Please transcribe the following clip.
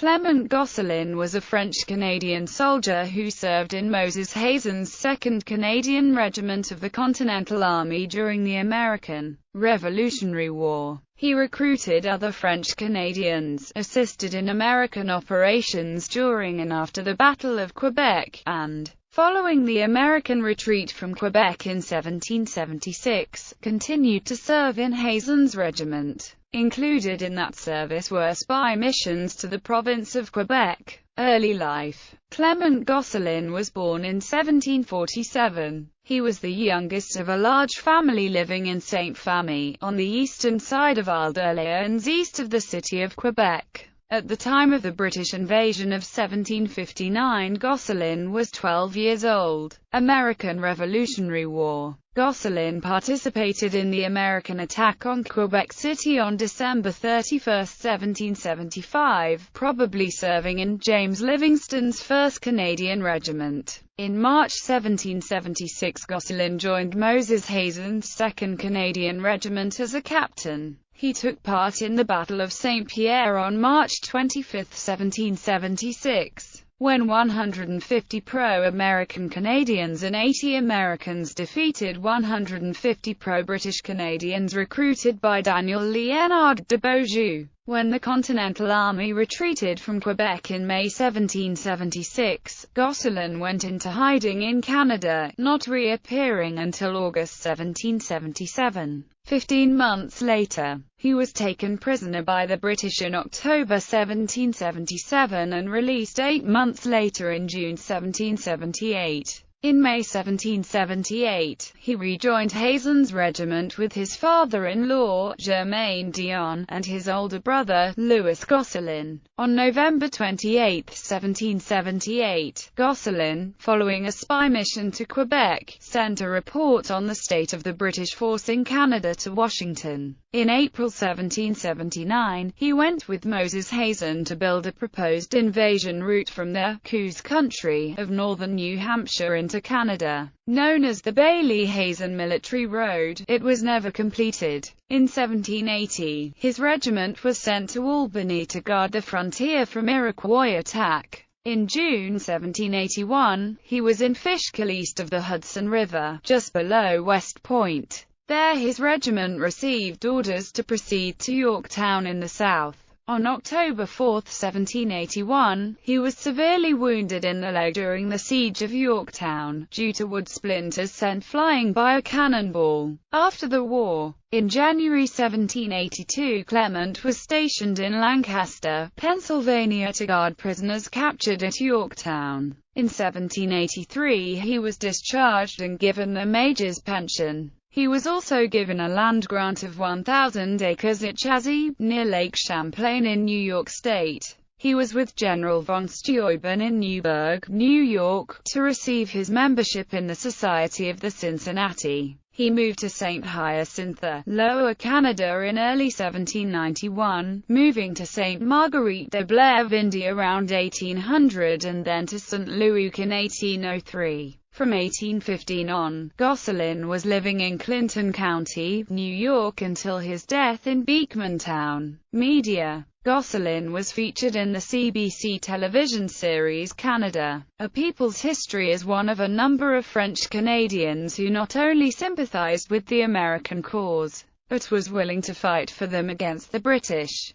Clément Gosselin was a French-Canadian soldier who served in Moses Hazen's 2nd Canadian Regiment of the Continental Army during the American Revolutionary War. He recruited other French Canadians, assisted in American operations during and after the Battle of Quebec, and, following the American retreat from Quebec in 1776, continued to serve in Hazen's regiment. Included in that service were spy missions to the province of Quebec. Early life. Clément Gosselin was born in 1747. He was the youngest of a large family living in Saint-Famille, on the eastern side of Île-d'Orléans east of the city of Quebec. At the time of the British invasion of 1759, Gosselin was 12 years old. American Revolutionary War. Gosselin participated in the American attack on Quebec City on December 31, 1775, probably serving in James Livingston's 1st Canadian Regiment. In March 1776, Gosselin joined Moses Hazen's 2nd Canadian Regiment as a captain. He took part in the Battle of Saint-Pierre on March 25, 1776, when 150 pro-American Canadians and 80 Americans defeated 150 pro-British Canadians recruited by Daniel Léonard de Beaujeu. When the Continental Army retreated from Quebec in May 1776, Gosselin went into hiding in Canada, not reappearing until August 1777. 15 months later, he was taken prisoner by the British in October 1777 and released 8 months later in June 1778. In May 1778, he rejoined Hazen's regiment with his father-in-law, Germain Dion, and his older brother, Louis Gosselin. On November 28, 1778, Gosselin, following a spy mission to Quebec, sent a report on the state of the British force in Canada to Washington. In April 1779, he went with Moses Hazen to build a proposed invasion route from the Coos country of northern New Hampshire into Canada, known as the Bailey-Hazen Military Road. It was never completed. In 1780, his regiment was sent to Albany to guard the frontier from Iroquois attack. In June 1781, he was in Fishkill east of the Hudson River, just below West Point. There his regiment received orders to proceed to Yorktown in the south. On October 4, 1781, he was severely wounded in the leg during the siege of Yorktown, due to wood splinters sent flying by a cannonball. After the war, in January 1782, Clément was stationed in Lancaster, Pennsylvania to guard prisoners captured at Yorktown. In 1783 he was discharged and given a major's pension. He was also given a land grant of 1,000 acres at Chazy, near Lake Champlain in New York State. He was with General von Steuben in Newburgh, New York, to receive his membership in the Society of the Cincinnati. He moved to St. Hyacinthe, Lower Canada in early 1791, moving to St. Marguerite de Blairvindie around 1800 and then to St. Louis in 1803. From 1815 on, Gosselin was living in Clinton County, New York until his death in Beekmantown. Media. Gosselin was featured in the CBC television series Canada, A People's History as one of a number of French Canadians who not only sympathized with the American cause, but was willing to fight for them against the British.